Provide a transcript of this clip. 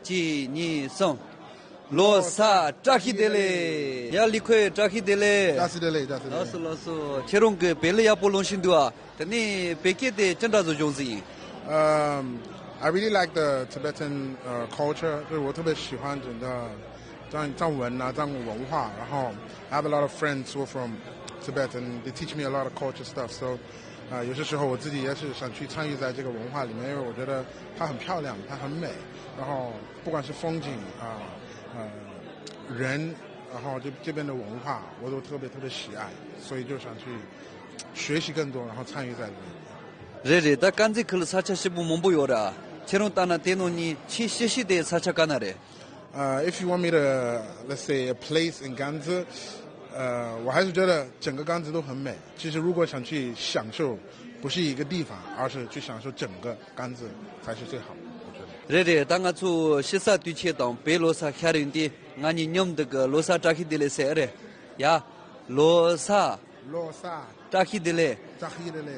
几你送，罗萨扎起的嘞，要离开扎起的嘞。扎西的嘞，扎西的嘞。老师，其中个别了也不弄心多啊，但你别给的真的是用心。I really like the Tibetan culture， 就是我特别喜欢整个藏文啊、藏文化。然后 I have a lot of friends who are from Tibet and they teach me a lot of culture stuff. So 有些时候我自己也是想去参与在这个文化里面，因为我觉得它很漂亮，它很美。然后不管是风景人，然后这边的文化，我都特别喜爱，所以就想去学习更多，然后参与在里面。这他刚才去了sacha是不蒙不有的，其中当然电动你去学习的sacha干哪的？If you want me to, let's say, a place in Ganzi， 我还是觉得整个甘孜都很美。其实如果想去享受，不是一个地方，而是去享受整个甘孜才是最好的。我觉得。这当我从西沙对切到北罗萨开人的，俺你这个罗萨扎起的嘞谁的呀？罗萨罗萨扎起的嘞。扎起的嘞。